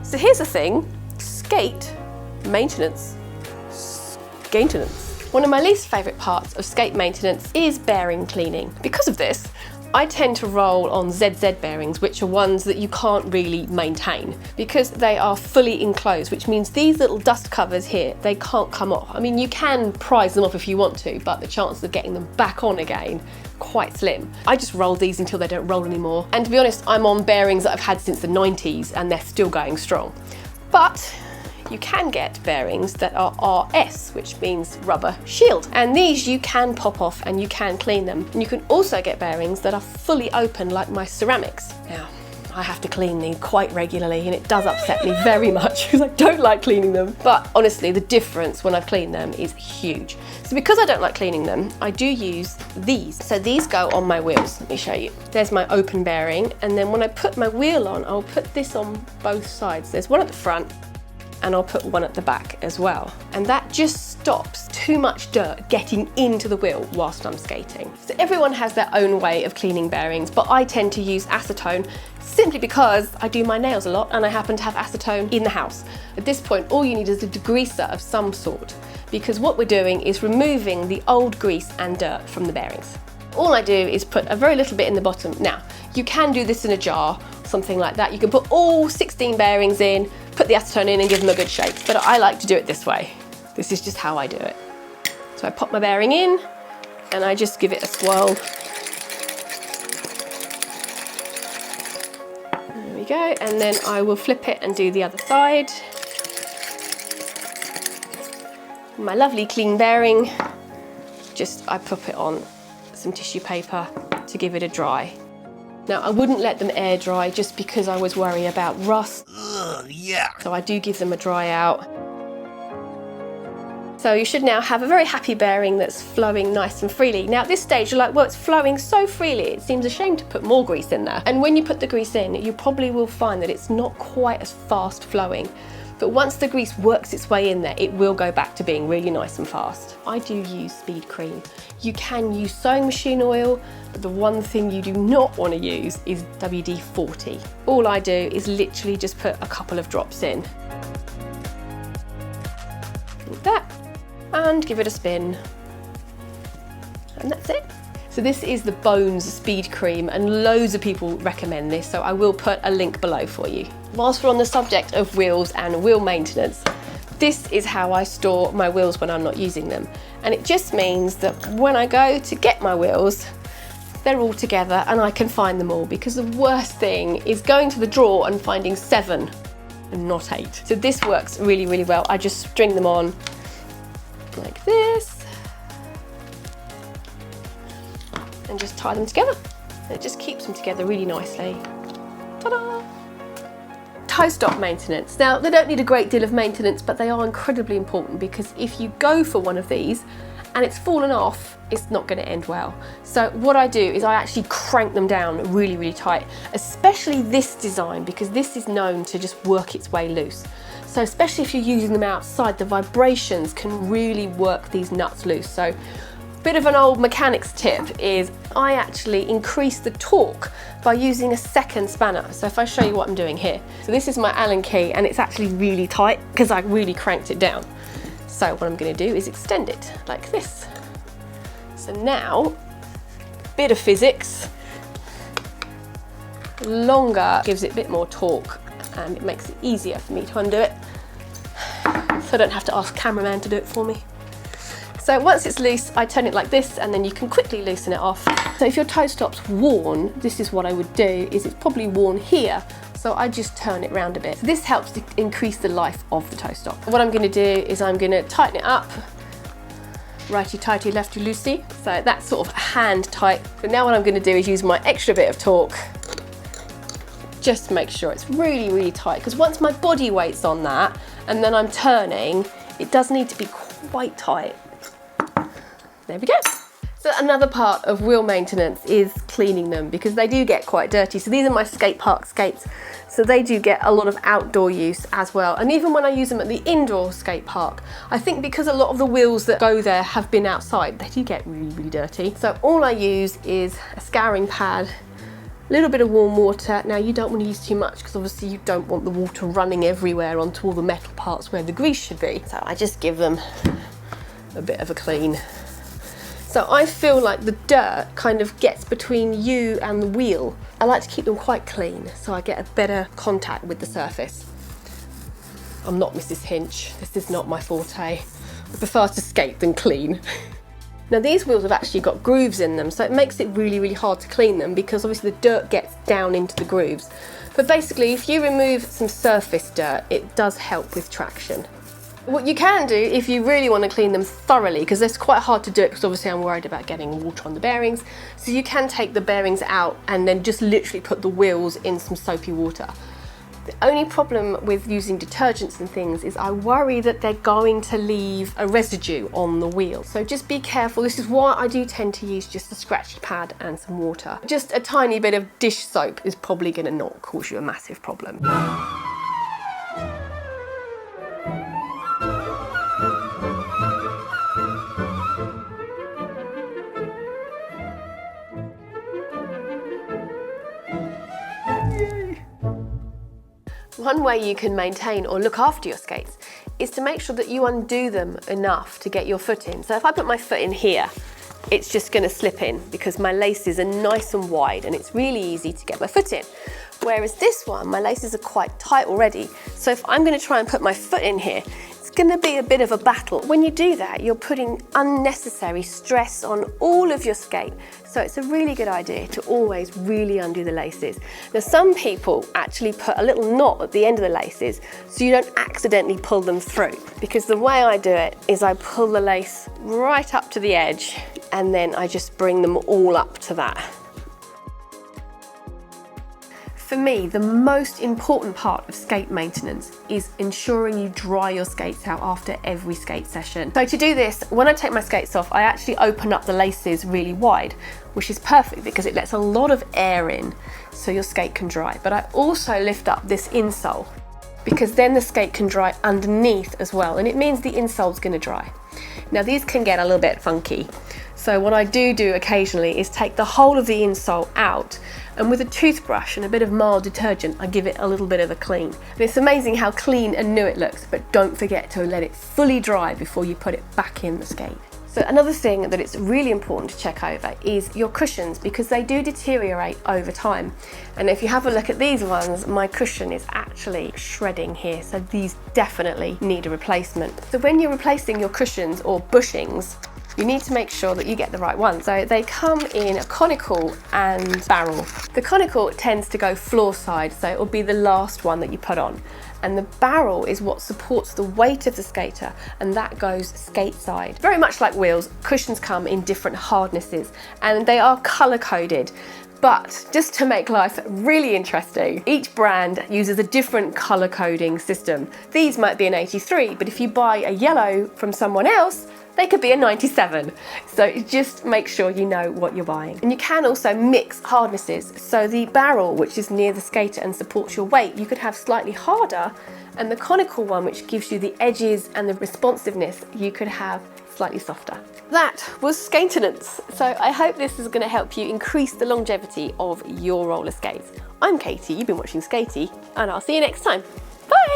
So here's the thing, skate maintenance, Skatenance. One of my least favourite parts of skate maintenance is bearing cleaning. Because of this, I tend to roll on ZZ bearings, which are ones that you can't really maintain because they are fully enclosed, which means these little dust covers here, they can't come off. I mean, you can prise them off if you want to, but the chances of getting them back on again, quite slim. I just roll these until they don't roll anymore. And to be honest, I'm on bearings that I've had since the 90s and they're still going strong. But you can get bearings that are RS, which means rubber shield. And these you can pop off and you can clean them. And you can also get bearings that are fully open like my ceramics. Now, I have to clean these quite regularly and it does upset me very much because I don't like cleaning them. But honestly, the difference when I've cleaned them is huge. So because I don't like cleaning them, I do use these. So these go on my wheels. Let me show you. There's my open bearing. And then when I put my wheel on, I'll put this on both sides. There's one at the front and I'll put one at the back as well. And that just stops too much dirt getting into the wheel whilst I'm skating. So everyone has their own way of cleaning bearings, but I tend to use acetone simply because I do my nails a lot and I happen to have acetone in the house. At this point, all you need is a degreaser of some sort, because what we're doing is removing the old grease and dirt from the bearings. All I do is put a very little bit in the bottom. Now, you can do this in a jar, something like that. You can put all 16 bearings in, put the acetone in and give them a good shake. But I like to do it this way. This is just how I do it. So I pop my bearing in and I just give it a swirl. There we go. And then I will flip it and do the other side. My lovely clean bearing, I pop it on some tissue paper to give it a dry. Now, I wouldn't let them air dry just because I was worried about rust. Ugh, yeah. So I do give them a dry out. So you should now have a very happy bearing that's flowing nice and freely. Now at this stage you're like, well, it's flowing so freely, it seems a shame to put more grease in there. And when you put the grease in, you probably will find that it's not quite as fast flowing. But once the grease works its way in there, it will go back to being really nice and fast. I do use speed cream. You can use sewing machine oil, but the one thing you do not want to use is WD-40. All I do is literally just put a couple of drops in. Like that, and give it a spin. And that's it. So this is the Bones Speed Cream, and loads of people recommend this, so I will put a link below for you. Whilst we're on the subject of wheels and wheel maintenance, this is how I store my wheels when I'm not using them. And it just means that when I go to get my wheels, they're all together and I can find them all, because the worst thing is going to the drawer and finding 7 and not 8. So this works really, really well. I just string them on like this and just tie them together. And it just keeps them together really nicely. Ta-da! Toe stop maintenance. Now, they don't need a great deal of maintenance, but they are incredibly important, because if you go for one of these and it's fallen off, it's not going to end well. So what I do is I actually crank them down really, really tight, especially this design, because this is known to just work its way loose. So especially if you're using them outside, the vibrations can really work these nuts loose. So bit of an old mechanics tip is I actually increase the torque by using a second spanner. So if I show you what I'm doing here. So this is my Allen key and it's actually really tight because I really cranked it down. So what I'm going to do is extend it like this. So now, bit of physics, longer gives it a bit more torque and it makes it easier for me to undo it. So I don't have to ask cameraman to do it for me. So once it's loose, I turn it like this and then you can quickly loosen it off. So if your toe stop's worn, this is what I would do, is it's probably worn here. So I just turn it round a bit. So this helps to increase the life of the toe stop. What I'm gonna do is I'm gonna tighten it up. Righty tighty, lefty loosey. So that's sort of hand tight. So now what I'm gonna do is use my extra bit of torque. Just to make sure it's really, really tight. Because once my body weight's on that and then I'm turning, it does need to be quite tight. There we go. So another part of wheel maintenance is cleaning them, because they do get quite dirty. So these are my skate park skates. So they do get a lot of outdoor use as well. And even when I use them at the indoor skate park, I think because a lot of the wheels that go there have been outside, they do get really, really dirty. So all I use is a scouring pad A little bit of warm water. Now you don't want to use too much because obviously you don't want the water running everywhere onto all the metal parts where the grease should be. So I just give them a bit of a clean. So I feel like the dirt kind of gets between you and the wheel. I like to keep them quite clean so I get a better contact with the surface. I'm not Mrs. Hinch, this is not my forte. I prefer to skate than clean. Now these wheels have actually got grooves in them, so it makes it really, really hard to clean them because obviously the dirt gets down into the grooves. But basically, if you remove some surface dirt, it does help with traction. What you can do if you really want to clean them thoroughly, because it's quite hard to do it because obviously I'm worried about getting water on the bearings, so you can take the bearings out and then just literally put the wheels in some soapy water. The only problem with using detergents and things is I worry that they're going to leave a residue on the wheel. So just be careful. This is why I do tend to use just a scratchy pad and some water. Just a tiny bit of dish soap is probably going to not cause you a massive problem. One way you can maintain or look after your skates is to make sure that you undo them enough to get your foot in. So if I put my foot in here, it's just going to slip in because my laces are nice and wide and it's really easy to get my foot in. Whereas this one, my laces are quite tight already. So if I'm going to try and put my foot in here, it's going to be a bit of a battle. When you do that, you're putting unnecessary stress on all of your skate. So it's a really good idea to always really undo the laces. Now some people actually put a little knot at the end of the laces so you don't accidentally pull them through. Because the way I do it is I pull the lace right up to the edge and then I just bring them all up to that. For me, the most important part of skate maintenance is ensuring you dry your skates out after every skate session. So to do this, when I take my skates off, I actually open up the laces really wide, which is perfect because it lets a lot of air in so your skate can dry. But I also lift up this insole because then the skate can dry underneath as well, and it means the insole's gonna dry. Now these can get a little bit funky. So what I do occasionally is take the whole of the insole out, and with a toothbrush and a bit of mild detergent, I give it a little bit of a clean. And it's amazing how clean and new it looks, but don't forget to let it fully dry before you put it back in the skate. So another thing that it's really important to check over is your cushions, because they do deteriorate over time. And if you have a look at these ones, my cushion is actually shredding here, so these definitely need a replacement. So when you're replacing your cushions or bushings, you need to make sure that you get the right one. So they come in a conical and barrel. The conical tends to go floor side, so it will be the last one that you put on. And the barrel is what supports the weight of the skater, and that goes skate side. Very much like wheels, cushions come in different hardnesses and they are color coded. But just to make life really interesting, each brand uses a different color coding system. These might be an 83, but if you buy a yellow from someone else, they could be a 97. So just make sure you know what you're buying. And you can also mix hardnesses. So the barrel, which is near the skater and supports your weight, you could have slightly harder, and the conical one, which gives you the edges and the responsiveness, you could have slightly softer. That was Skatenance. So I hope this is going to help you increase the longevity of your roller skates. I'm Katie, you've been watching Skatie, and I'll see you next time. Bye!